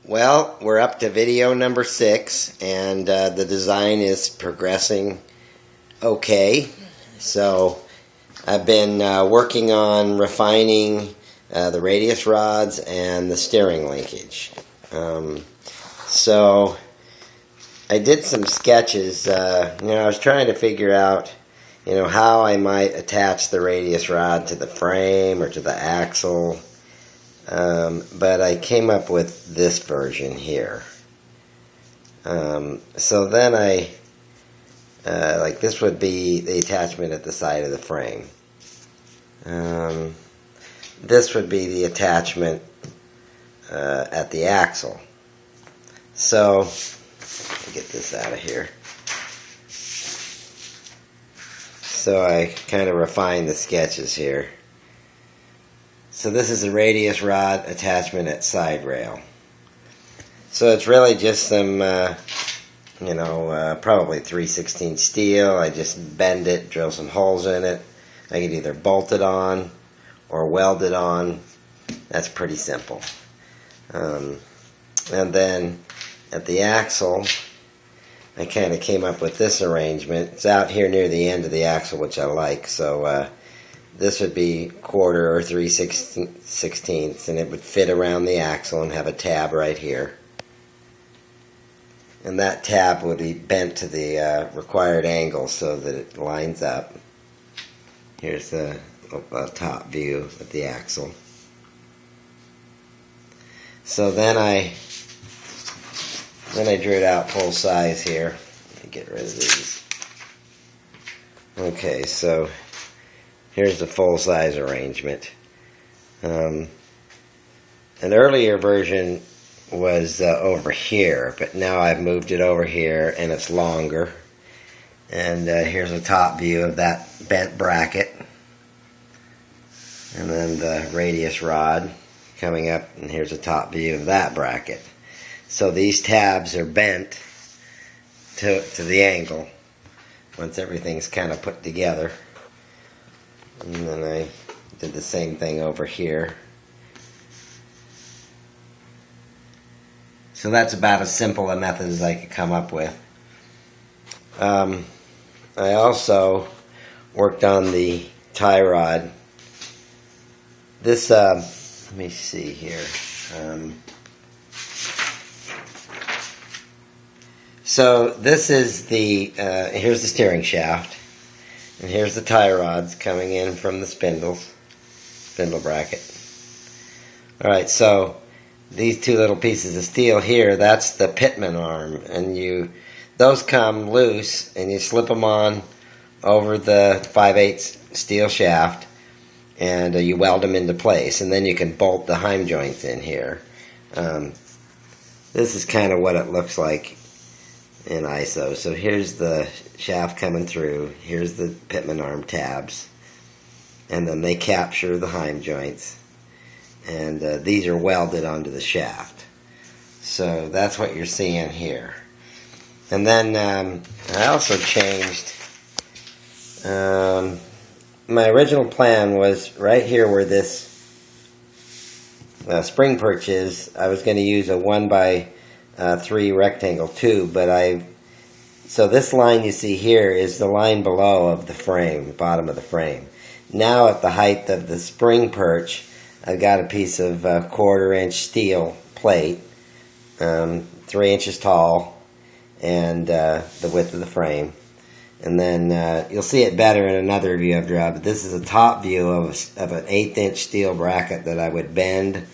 Well, we're up to video number 6, and the design is progressing okay. So I've been working on refining the radius rods and the steering linkage. So I did some sketches. I was trying to figure out, how I might attach the radius rod to the frame or to the axle. But I came up with this version here. So then this would be the attachment at the side of the frame. This would be the attachment at the axle. So, let me get this out of here. So I kind of refined the sketches here. So this is a radius rod attachment at side rail. So it's really just some, probably 3/16 steel. I just bend it, drill some holes in it. I could either bolt it on or weld it on. That's pretty simple. And then at the axle, I kind of came up with this arrangement. It's out here near the end of the axle, which I like. So this would be 1/4 or 3/16, and it would fit around the axle and have a tab right here. And that tab would be bent to the required angle so that it lines up. Here's the top view of the axle. So then I drew it out full size here. Let me get rid of these. Okay, so here's the full-size arrangement. An earlier version was over here, but now I've moved it over here and it's longer. And here's a top view of that bent bracket. And then the radius rod coming up, and here's a top view of that bracket. So these tabs are bent to the angle once everything's kind of put together. And then I did the same thing over here. So that's about as simple a method as I could come up with. I also worked on the tie rod. This, let me see here. So this is the, here's the steering shaft. And here's the tie rods coming in from the spindle bracket. Alright, so these two little pieces of steel here, that's the pitman arm. And those come loose, and you slip them on over the 5/8 steel shaft, and you weld them into place. And then you can bolt the heim joints in here. This is kind of what it looks like in ISO. So here's the shaft coming through, here's the pitman arm tabs, and then they capture the heim joints, and these are welded onto the shaft. So that's what you're seeing here. And then I also changed, my original plan was right here where this spring perch is. I was going to use a 1x3 rectangle tube, but so this line you see here is the line below of the frame, the bottom of the frame. Now at the height of the spring perch, I've got a piece of 1/4 inch steel plate, 3 inches tall, and the width of the frame. And then you'll see it better in another view I've drawn, but this is a top view of an 1/8 inch steel bracket that I would bend,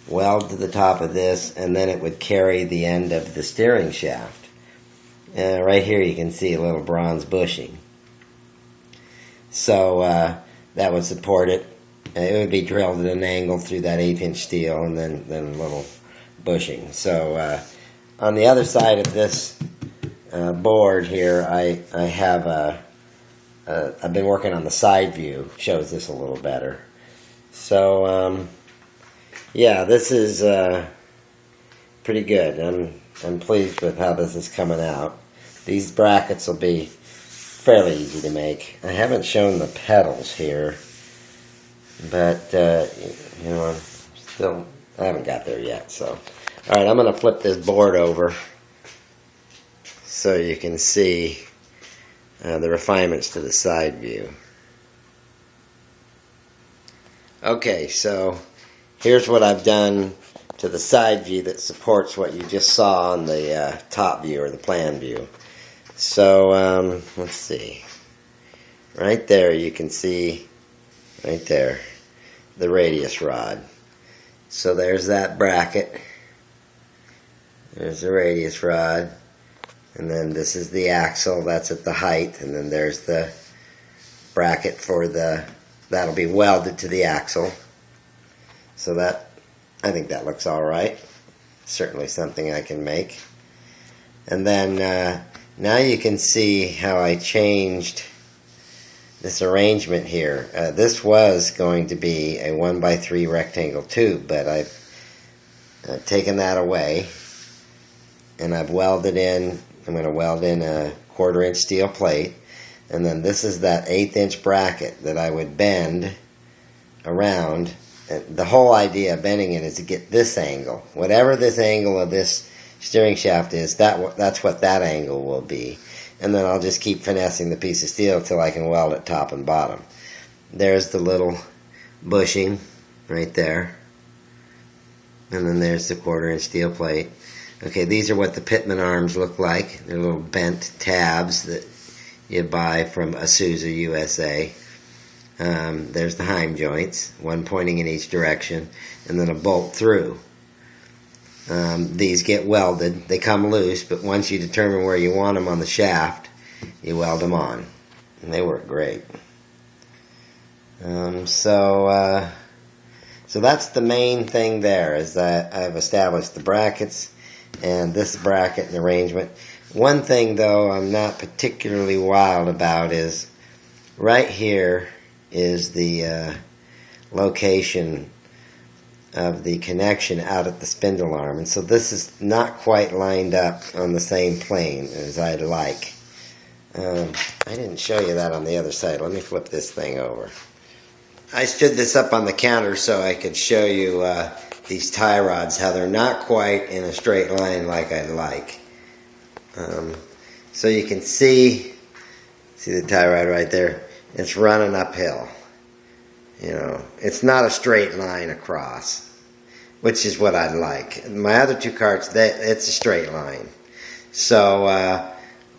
weld to the top of this, and then it would carry the end of the steering shaft. Right here you can see a little bronze bushing. So that would support it. It would be drilled at an angle through that 1/8 inch steel, and then a little bushing. So on the other side of this board here, I have I've been working on the side view. Shows this a little better. So yeah, this is pretty good. I'm pleased with how this is coming out. These brackets will be fairly easy to make. I haven't shown the pedals here, but I haven't got there yet. So Alright, I'm going to flip this board over so you can see the refinements to the side view. Okay, so here's what I've done to the side view that supports what you just saw on the top view or the plan view. So let's see. Right there you can see, right there, the radius rod. So there's that bracket. There's the radius rod. And then this is the axle, that's at the height. And then there's the bracket for that'll be welded to the axle. So that, I think that looks alright. Certainly something I can make. And then now you can see how I changed this arrangement here. This was going to be a 1x3 rectangle tube, but I've taken that away and I've welded in, I'm going to weld in a 1/4 inch steel plate, and then this is that 1/8 inch bracket that I would bend around. The whole idea of bending it is to get this angle. Whatever this angle of this steering shaft is, that's what that angle will be. And then I'll just keep finessing the piece of steel until I can weld it top and bottom. There's the little bushing right there. And then there's the 1/4 inch steel plate. Okay, these are what the pitman arms look like. They're little bent tabs that you buy from Isuzu USA. There's the heim joints, one pointing in each direction, and then a bolt through. These get welded. They come loose, but once you determine where you want them on the shaft, you weld them on. And they work great. So that's the main thing there, is that I've established the brackets and this bracket and arrangement. One thing, though, I'm not particularly wild about is right here is the location of the connection out at the spindle arm, and so this is not quite lined up on the same plane as I'd like. I didn't show you that on the other side. Let me flip this thing over. I stood this up on the counter so I could show you these tie rods, how they're not quite in a straight line like I'd like. So you can see the tie rod right there. It's running uphill. You know, it's not a straight line across, which is what I'd like. My other two carts, it's a straight line. So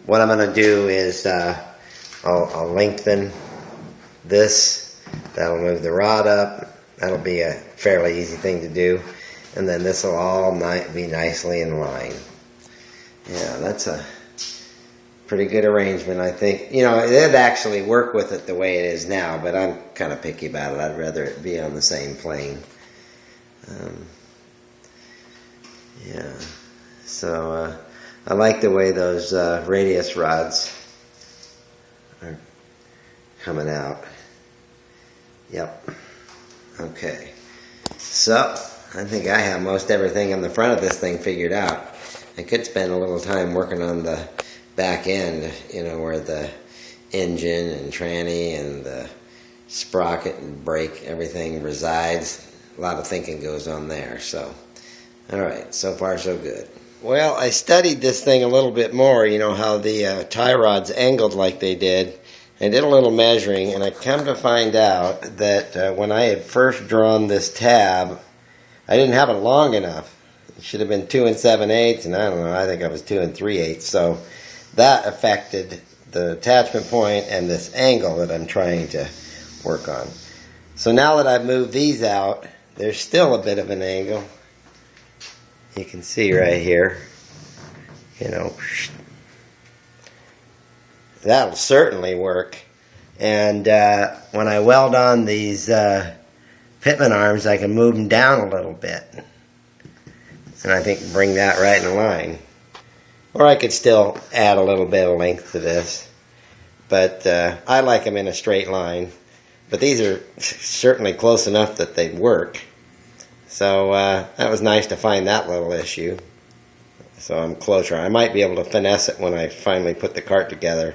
what I'm going to do is I'll lengthen this. That'll move the rod up. That'll be a fairly easy thing to do. And then this will all be nicely in line. Yeah, that's a pretty good arrangement, I think. You know, it'd actually work with it the way it is now, but I'm kind of picky about it. I'd rather it be on the same plane. Yeah, so I like the way those radius rods are coming out. Yep. Okay. So, I think I have most everything on the front of this thing figured out. I could spend a little time working on the back end, you know, where the engine and tranny and the sprocket and brake, everything resides. A lot of thinking goes on there, so. Alright, so far so good. Well, I studied this thing a little bit more, you know, how the tie rods angled like they did. I did a little measuring, and I come to find out that when I had first drawn this tab, I didn't have it long enough. It should have been 2 7/8, and I don't know, I think I was 2 3/8. So that affected the attachment point and this angle that I'm trying to work on. So now that I've moved these out, there's still a bit of an angle. You can see right here, you know, that'll certainly work. And when I weld on these pitman arms, I can move them down a little bit. And I think bring that right in line. Or I could still add a little bit of length to this. But I like them in a straight line. But these are certainly close enough that they'd work. So that was nice to find that little issue. So I'm closer. I might be able to finesse it when I finally put the cart together.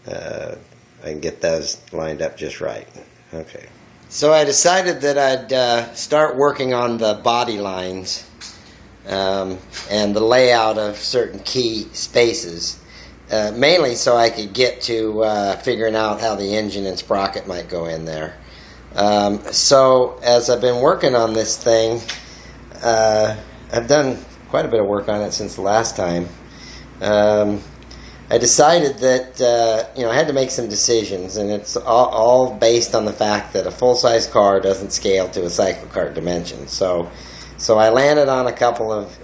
I can get those lined up just right. Okay. So I decided that I'd start working on the body lines and the layout of certain key spaces, mainly so I could get to figuring out how the engine and sprocket might go in there. So as I've been working on this thing, I've done quite a bit of work on it since the last time. I decided that I had to make some decisions, and it's all based on the fact that a full-size car doesn't scale to a Cyclekart dimension. So I landed on a couple of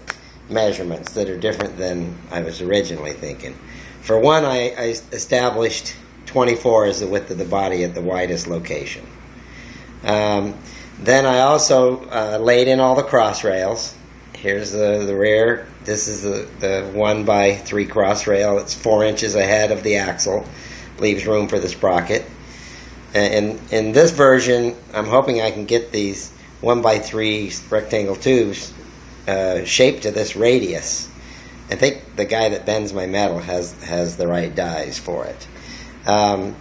measurements that are different than I was originally thinking. For one, I established 24 as the width of the body at the widest location. Then I also laid in all the cross rails. Here's the rear. This is the 1x3 cross rail. It's 4 inches ahead of the axle. Leaves room for the sprocket. And in this version, I'm hoping I can get these 1x3 rectangle tubes shaped to this radius. I think the guy that bends my metal has the right dies for it. And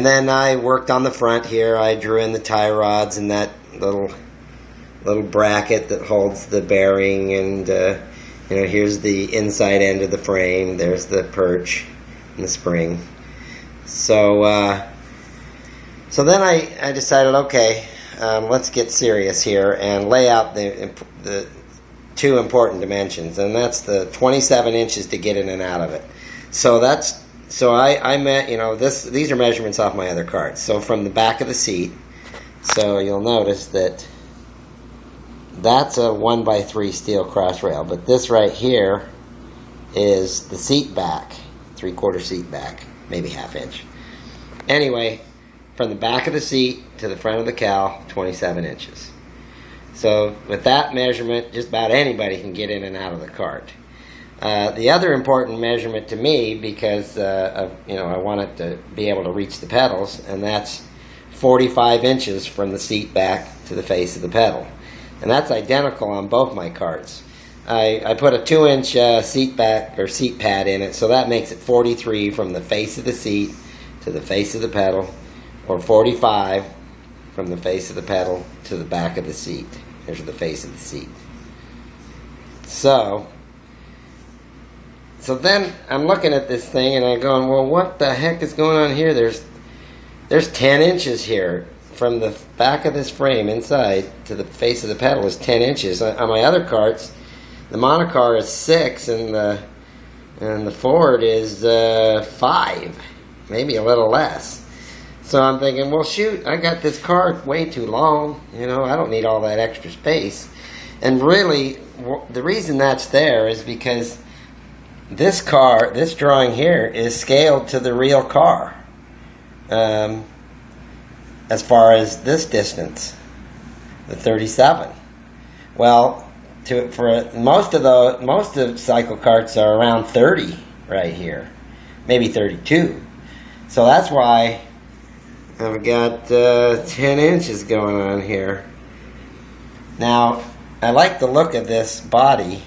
then I worked on the front here. I drew in the tie rods and that little bracket that holds the bearing, and here's the inside end of the frame. There's the perch and the spring. So then I decided, okay, let's get serious here and lay out the two important dimensions, and that's the 27 inches to get in and out of it. So I meant, these are measurements off my other cards. So from the back of the seat, so you'll notice that that's a 1x3 steel cross rail, but this right here is the seat back, 3/4 seat back, maybe 1/2 inch. Anyway, from the back of the seat to the front of the cowl, 27 inches. So with that measurement, just about anybody can get in and out of the cart. The other important measurement to me, because I wanted to be able to reach the pedals, and that's 45 inches from the seat back to the face of the pedal. And that's identical on both my carts. I put a 2-inch seat back or seat pad in it, so that makes it 43 from the face of the seat to the face of the pedal, or 45 from the face of the pedal to the back of the seat. There's the face of the seat. So then I'm looking at this thing and I'm going, well, what the heck is going on here? There's 10 inches here. From the back of this frame inside to the face of the pedal is 10 inches. On my other carts, the monocar is 6 and the Ford is 5, maybe a little less. So I'm thinking, well, shoot, I got this car way too long. I don't need all that extra space. And really, the reason that's there is because this drawing here is scaled to the real car. As far as this distance, the 37. Well, for most of Cyclekarts are around 30 right here, maybe 32. So that's why I've got 10 inches going on here. Now, I like the look of this body,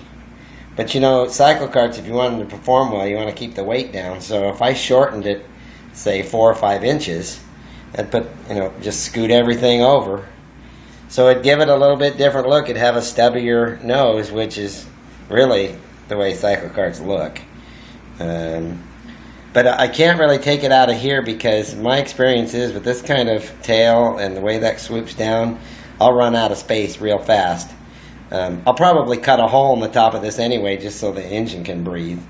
but Cyclekarts, if you want them to perform well, you want to keep the weight down. So if I shortened it, say 4 or 5 inches, and just scoot everything over, so it'd give it a little bit different look. It'd have a stubbier nose, which is really the way Cyclekarts look. But I can't really take it out of here, because my experience is with this kind of tail and the way that swoops down, I'll run out of space real fast. I'll probably cut a hole in the top of this anyway, just so the engine can breathe.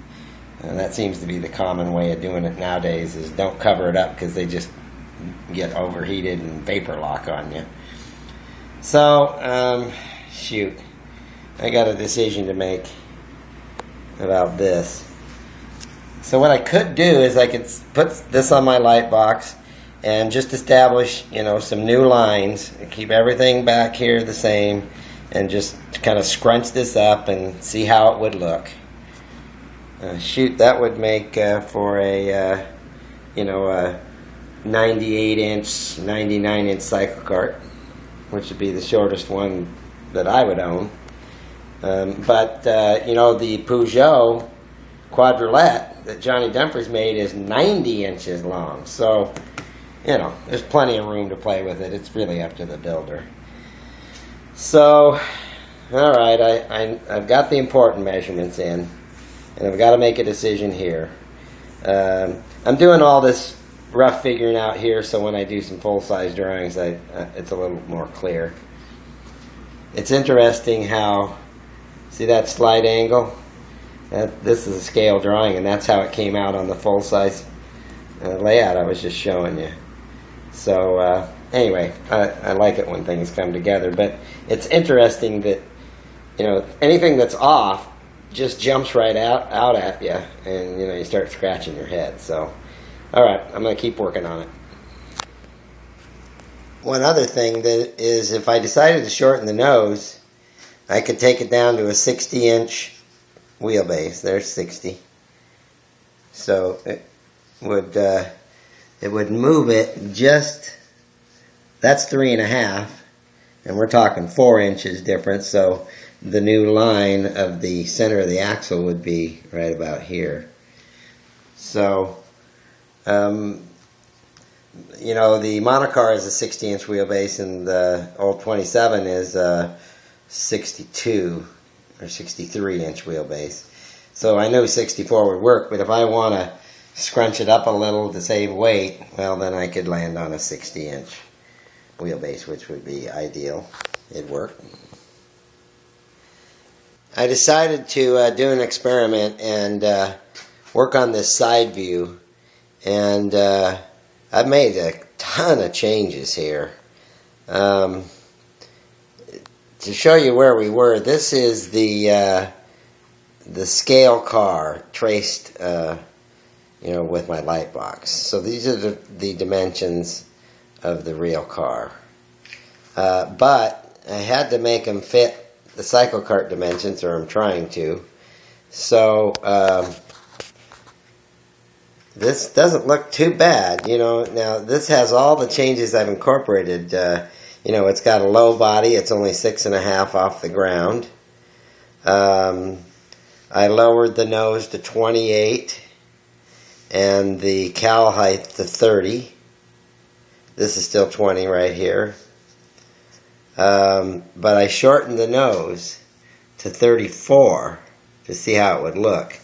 That seems to be the common way of doing it nowadays, is don't cover it up, because they just get overheated and vapor lock on you. So, shoot, I got a decision to make about this. So what I could do is I could put this on my light box and just establish, some new lines, and keep everything back here the same, and just kind of scrunch this up and see how it would look. Shoot, that would make for a 98-inch, 99-inch Cyclekart, which would be the shortest one that I would own. But the Peugeot Quadrillette that Johnny Dumfries made is 90 inches long. So, there's plenty of room to play with it. It's really up to the builder. So, All right, I've got the important measurements in, and I've got to make a decision here. I'm doing all this rough figuring out here, so when I do some full-size drawings, it's a little more clear. It's interesting how, see that slight angle? This is a scale drawing, and that's how it came out on the full-size layout I was just showing you. So anyway, I like it when things come together, but it's interesting that, you know, anything that's off just jumps right out at you, and you know, you start scratching your head. So all right, I'm going to keep working on it. One other thing that is, if I decided to shorten the nose, I could take it down to a 60-inch wheelbase. There's 60. So it would move it just, that's 3.5, and we're talking 4 inches difference. So the new line of the center of the axle would be right about here. So you know, the monocar is a 60-inch wheelbase, and the old 27 is a 62 or 63-inch wheelbase. So I know 64 would work, but if I want to scrunch it up a little to save weight, well, then I could land on a 60-inch wheelbase, which would be ideal. It'd work. I decided to do an experiment and work on this side view, and I've made a ton of changes here. To show you where we were, this is the scale car traced, you know, with my light box. So these are the dimensions of the real car. But I had to make them fit the Cyclekart dimensions, or I'm trying to. So this doesn't look too bad, you know. Now this has all the changes I've incorporated. You know, it's got a low body. It's only 6.5 off the ground. I lowered the nose to 28 and the cowl height to 30. This is still 20 right here. But I shortened the nose to 34 to see how it would look.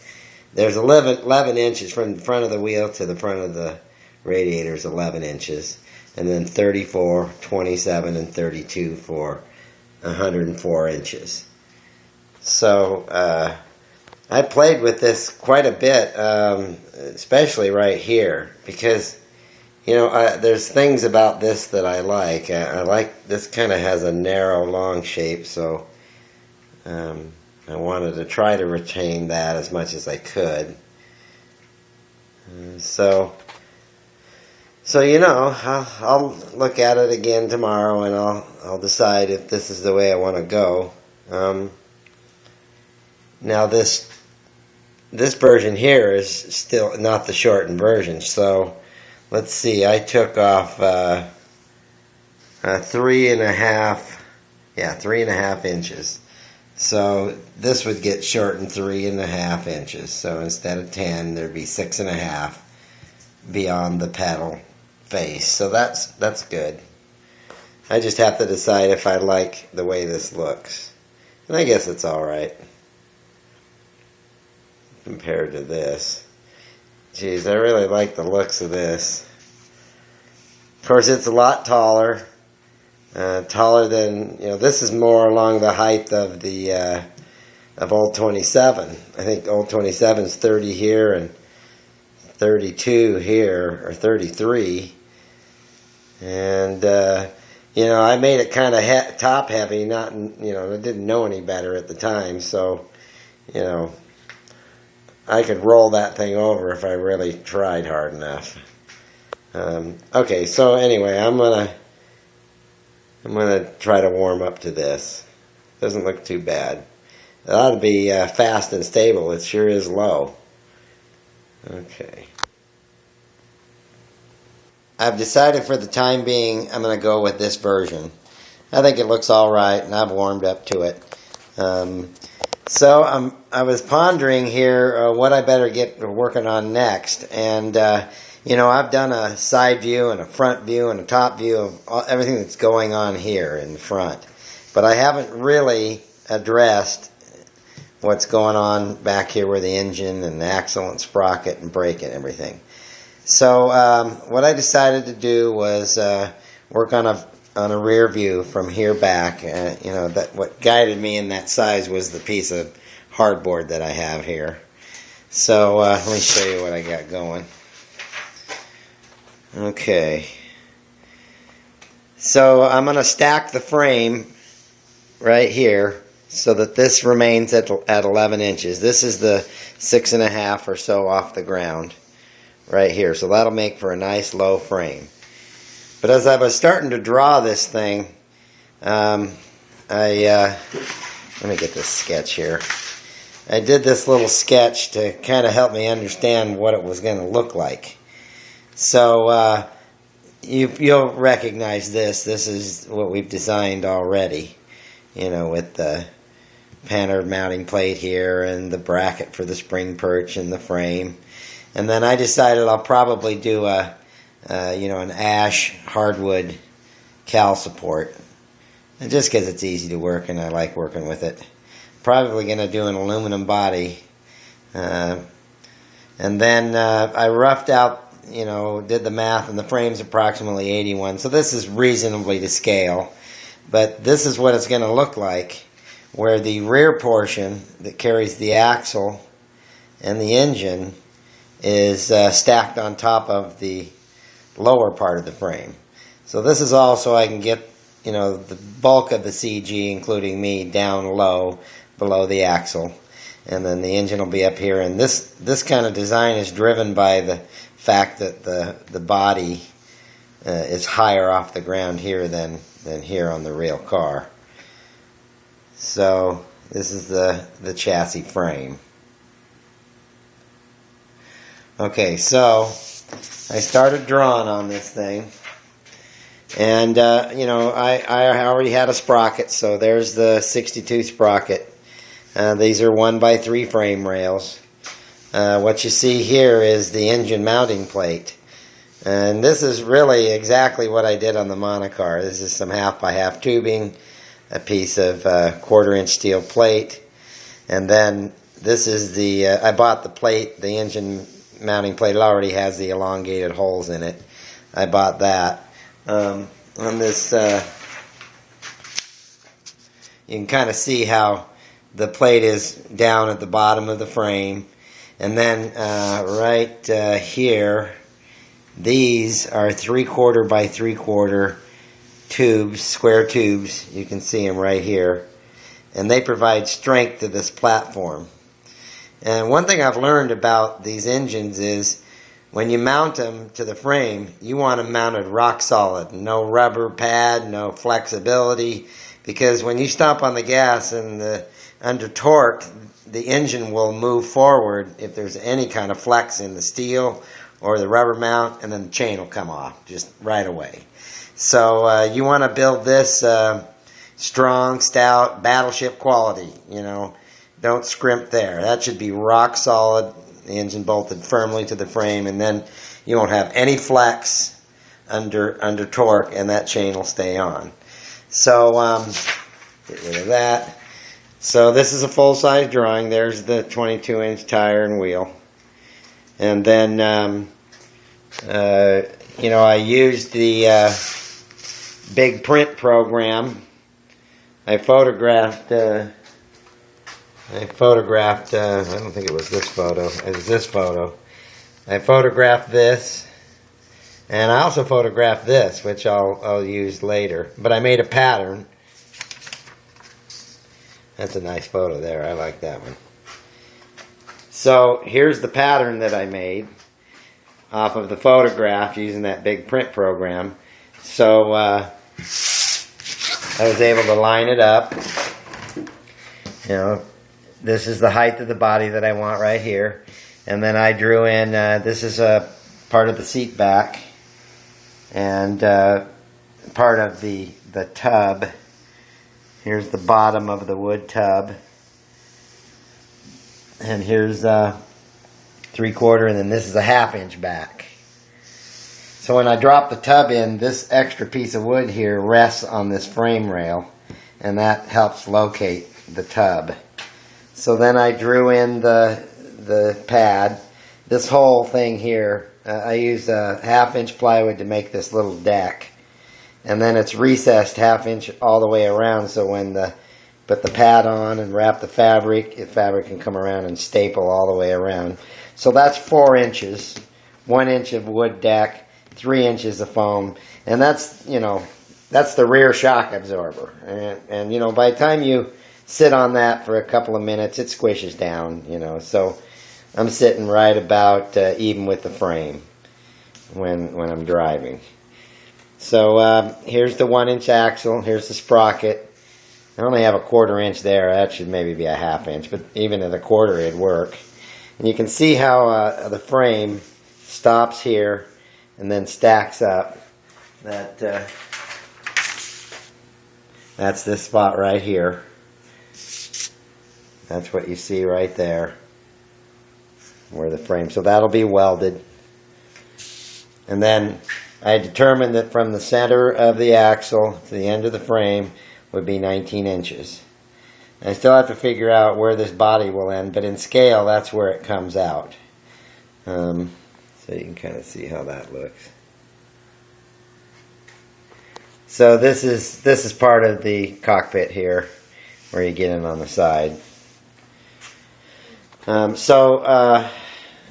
There's 11 inches from the front of the wheel to the front of the radiator is 11 inches. And then 34, 27, and 32 for 104 inches. So I played with this quite a bit, especially right here, because, you know, there's things about this that I like. I like this kind of has a narrow, long shape, so I wanted to try to retain that as much as I could. So you know, I'll look at it again tomorrow, and I'll decide if this is the way I want to go. Now this version here is still not the shortened version, so let's see. I took off 3.5 inches. So this would get shortened 3.5 inches. So instead of 10, there'd be 6.5 beyond the pedal face. So that's good. I just have to decide if I like the way this looks. And I guess it's alright compared to this. Geez, I really like the looks of this. Of course, it's a lot taller. Taller than, you know, this is more along the height of the of old 27. I think old 27 is 30 here and 32 here, or 33. And you know, I made it kind of top heavy, not, you know, I didn't know any better at the time, so, you know, I could roll that thing over if I really tried hard enough. Okay, so anyway, I'm gonna try to warm up to this. Doesn't look too bad. It ought to be fast and stable. It sure is low. Okay. I've decided for the time being I'm going to go with this version. I think it looks all right, and I've warmed up to it. So I was pondering here what I better get working on next, and you know, I've done a side view and a front view and a top view of everything that's going on here in the front, but I haven't really addressed what's going on back here with the engine and the axle and sprocket and brake and everything. So what I decided to do was work on a rear view from here back. You know, that what guided me in that size was the piece of hardboard that I have here. So let me show you what I got going. Okay. So I'm going to stack the frame right here so that this remains at 11 inches. This is the 6.5 or so off the ground right here. So that'll make for a nice low frame. But as I was starting to draw this thing, let me get this sketch here. I did this little sketch to kind of help me understand what it was going to look like. So you'll recognize this. This is what we've designed already, you know, with the panhard mounting plate here and the bracket for the spring perch and the frame. And then I decided I'll probably do an ash hardwood cowl support, and just because it's easy to work and I like working with it. Probably going to do an aluminum body, and then I roughed out, you know, did the math, and the frame's approximately 81, so this is reasonably to scale. But this is what it's going to look like, where the rear portion that carries the axle and the engine is stacked on top of the lower part of the frame. So this is all so I can get, you know, the bulk of the CG, including me, down low below the axle, and then the engine will be up here. And this kind of design is driven by the fact that the body is higher off the ground here than here on the real car. So this is the chassis frame. Okay, so I started drawing on this thing, and you know, I already had a sprocket, so there's the 62 sprocket. These are 1x3 frame rails. What you see here is the engine mounting plate, and this is really exactly what I did on the monocar. This is some 1/2x1/2 tubing, a piece of 1/4-inch steel plate, and then this is the I bought the plate, the engine mounting plate. It already has the elongated holes in it. I bought that. On this, you can kind of see how the plate is down at the bottom of the frame, and then right here, these are 3/4 by 3/4 tubes, square tubes. You can see them right here, and they provide strength to this platform. And one thing I've learned about these engines is when you mount them to the frame, you want them mounted rock solid. No rubber pad, no flexibility, because when you stomp on the gas and under torque, the engine will move forward if there's any kind of flex in the steel or the rubber mount, and then the chain will come off just right away. So you want to build this strong, stout, battleship quality, you know. Don't scrimp there. That should be rock solid, the engine bolted firmly to the frame, and then you won't have any flex under torque, and that chain will stay on. So get rid of that. So this is a full-size drawing. There's the 22-inch tire and wheel. And then, you know, I used the big print program. I photographed, I don't think it was this photo. It was this photo. I photographed this, and I also photographed this, which I'll use later. But I made a pattern. That's a nice photo there. I like that one. So here's the pattern that I made off of the photograph using that big print program. So I was able to line it up. You know, this is the height of the body that I want right here. And then I drew in, this is a part of the seat back, and part of the tub. Here's the bottom of the wood tub. And here's 3/4, and then this is a 1/2 inch back. So when I drop the tub in, this extra piece of wood here rests on this frame rail, and that helps locate the tub. So then I drew in the pad. This whole thing here, I used a 1/2-inch plywood to make this little deck. And then it's recessed 1/2 inch all the way around, so when put the pad on and wrap the fabric can come around and staple all the way around. So that's 4 inches, 1 inch of wood deck, 3 inches of foam, and that's the rear shock absorber. And by the time you sit on that for a couple of minutes, it squishes down. So I'm sitting right about even with the frame when I'm driving. So here's the 1-inch axle. Here's the sprocket. I only have a 1/4 inch there. That should maybe be a 1/2 inch, but even at a 1/4 it'd work. And you can see how the frame stops here and then stacks up. That's this spot right here. That's what you see right there, where the frame. So that'll be welded. And then I determined that from the center of the axle to the end of the frame would be 19 inches. I still have to figure out where this body will end, but in scale, that's where it comes out. So you can kind of see how that looks. So this is part of the cockpit here, where you get in on the side. The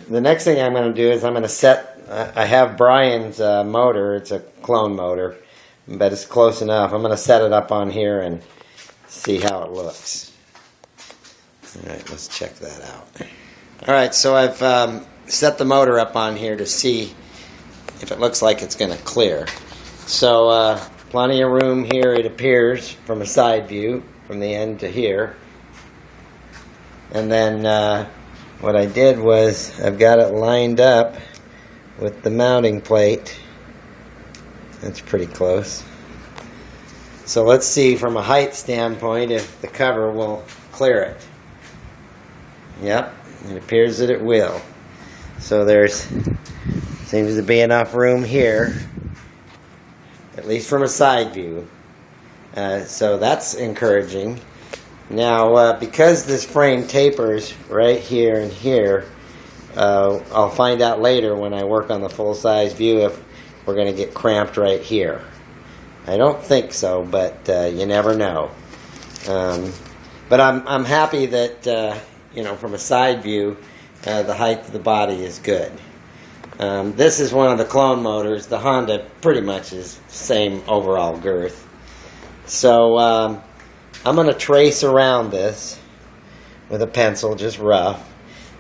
next thing I'm going to do is I'm going to set. I have Brian's motor. It's a clone motor, but it's close enough. I'm going to set it up on here and see how it looks. Alright, let's check that out. Alright, so I've set the motor up on here to see if it looks like it's going to clear. So plenty of room here, it appears, from a side view, from the end to here. And then what I did was I've got it lined up with the mounting plate. That's pretty close. So let's see from a height standpoint if the cover will clear it. Yep, it appears that it will. So seems to be enough room here, at least from a side view. So that's encouraging. Now, because this frame tapers right here and here, I'll find out later when I work on the full-size view if we're going to get cramped right here. I don't think so, but you never know. But I'm happy that from a side view, the height of the body is good. This is one of the clone motors. The Honda pretty much is the same overall girth. So I'm going to trace around this with a pencil, just rough,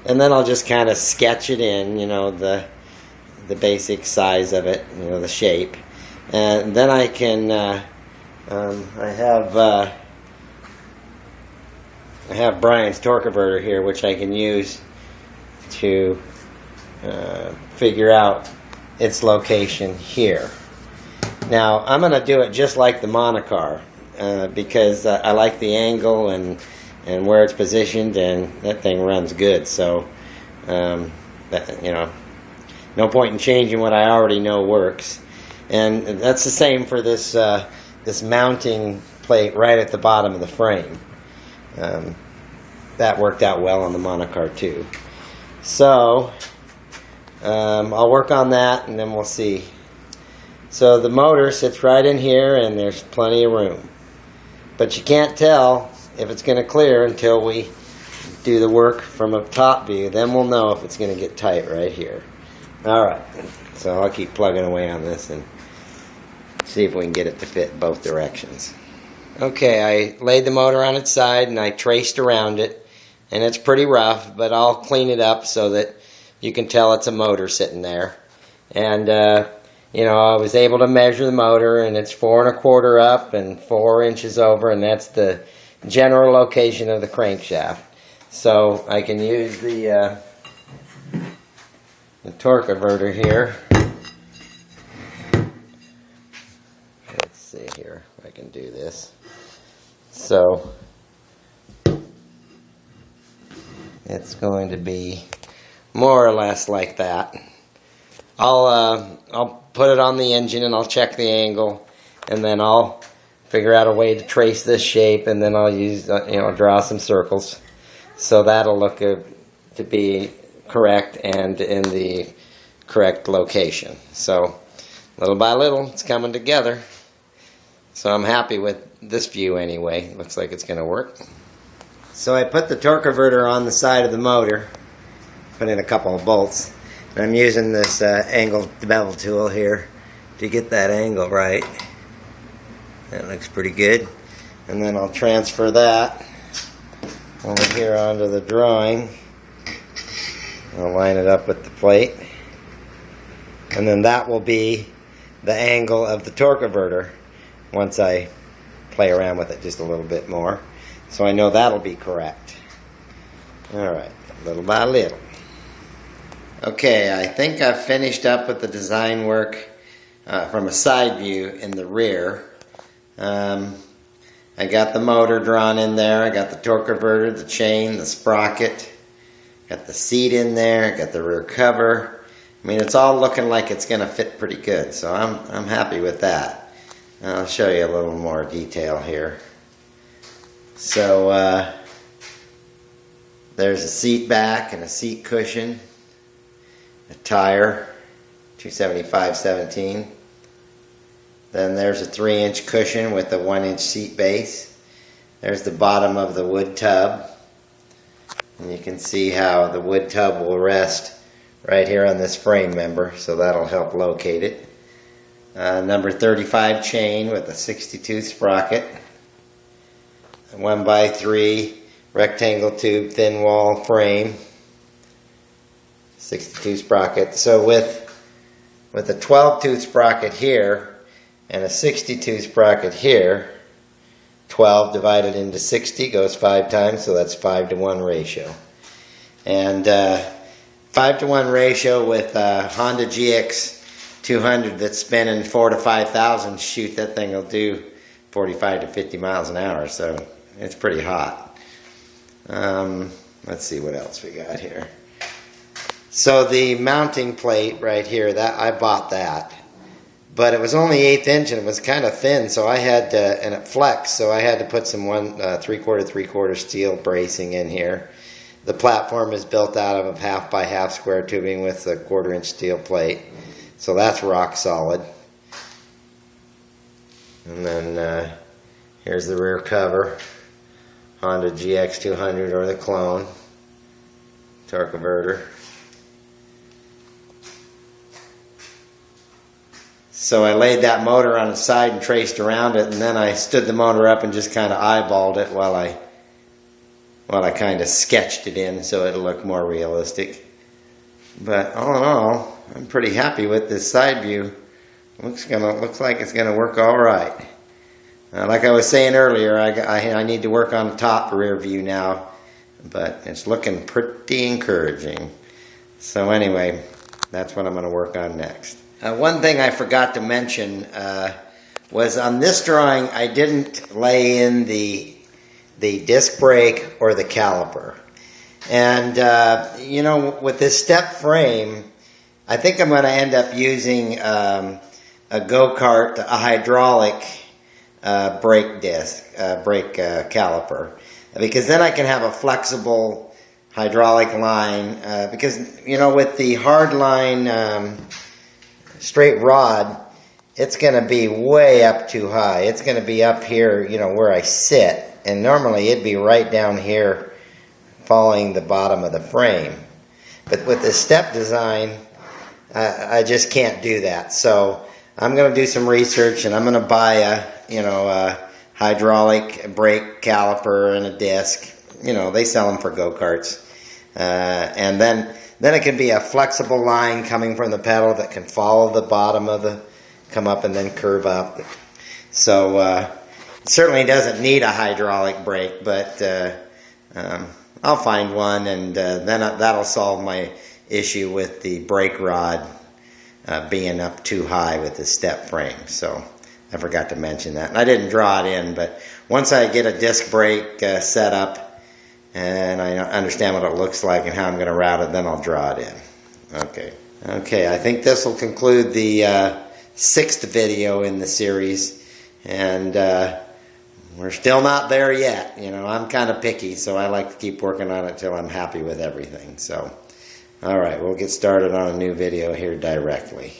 and then I'll just kind of sketch it in, the basic size of it, the shape. And then I can, I have Brian's torque converter here, which I can use to figure out its location here. Now, I'm going to do it just like the monocar, because I like the angle and where it's positioned, and that thing runs good. So, no point in changing what I already know works. And that's the same for this this mounting plate right at the bottom of the frame. That worked out well on the monocar too. So I'll work on that and then we'll see. So the motor sits right in here and there's plenty of room. But you can't tell if it's going to clear until we do the work from a top view. Then we'll know if it's going to get tight right here. Alright, so I'll keep plugging away on this and see if we can get it to fit both directions. Okay, I laid the motor on its side and I traced around it, and it's pretty rough, but I'll clean it up so that you can tell it's a motor sitting there. And I was able to measure the motor, and it's 4 1/4 up and 4 inches over, and that's the general location of the crankshaft. So I can use the torque converter here. Let's see here if I can do this. So it's going to be more or less like that. I'll put it on the engine and I'll check the angle, and then I'll figure out a way to trace this shape, and then I'll use, draw some circles. So that'll look to be correct and in the correct location. So little by little, it's coming together. So I'm happy with this view anyway. Looks like it's going to work. So I put the torque converter on the side of the motor, put in a couple of bolts, and I'm using this angle bevel tool here to get that angle right. That looks pretty good. And then I'll transfer that over here onto the drawing. I'll line it up with the plate. And then that will be the angle of the torque converter once I play around with it just a little bit more. So I know that'll be correct. Alright, little by little. Okay, I think I've finished up with the design work from a side view in the rear. I got the motor drawn in there, I got the torque converter, the chain, the sprocket, got the seat in there, got the rear cover. I mean, it's all looking like it's going to fit pretty good, so I'm happy with that. I'll show you a little more detail here. So there's a seat back and a seat cushion, a tire, 275/17. Then there's a 3-inch cushion with a 1-inch seat base. There's the bottom of the wood tub. And you can see how the wood tub will rest right here on this frame member, so that'll help locate it. Number 35 chain with a 62 sprocket. A 1x3 rectangle tube thin wall frame. 62 sprocket. So with a 12-tooth sprocket here and a 62 sprocket here, 12 divided into 60 goes 5 times, so that's 5-to-1 ratio. And 5-to-1 ratio with a Honda GX 200 that's spinning 4,000 to 5,000, shoot, that thing will do 45 to 50 miles an hour, so it's pretty hot. Let's see what else we got here. So the mounting plate right here, that I bought that. But it was only 1/8 inch and it was kind of thin, so I had to, and it flexed, so I had to put some 3/4 steel bracing in here. The platform is built out of a 1/2 by 1/2 square tubing with a 1/4 inch steel plate, so that's rock solid. And then here's the rear cover, Honda GX 200 or the clone, torque converter. So I laid that motor on the side and traced around it, and then I stood the motor up and just kind of eyeballed it while I kind of sketched it in so it'll look more realistic. But all in all, I'm pretty happy with this side view. Looks like it's gonna work all right. Like I was saying earlier, I need to work on the top rear view now, but it's looking pretty encouraging. So anyway, that's what I'm going to work on next. One thing I forgot to mention was on this drawing I didn't lay in the disc brake or the caliper. And with this step frame, I think I'm going to end up using a go-kart, a hydraulic brake disc, brake caliper, because then I can have a flexible hydraulic line, because with the hard line straight rod, it's going to be way up too high. It's going to be up here, where I sit, and normally it'd be right down here following the bottom of the frame. But with the step design, I just can't do that. So I'm going to do some research, and I'm going to buy a hydraulic brake caliper and a disc. They sell them for go-karts. And then it can be a flexible line coming from the pedal that can follow the bottom of the, come up and then curve up. So it certainly doesn't need a hydraulic brake, but I'll find one, and then that'll solve my issue with the brake rod being up too high with the step frame. So I forgot to mention that. And I didn't draw it in, but once I get a disc brake set up and I understand what it looks like and how I'm going to route it, then I'll draw it in. Okay, I think this will conclude the 6th video in the series. And we're still not there yet. You know, I'm kind of picky, so I like to keep working on it till I'm happy with everything. So, all right, we'll get started on a new video here directly.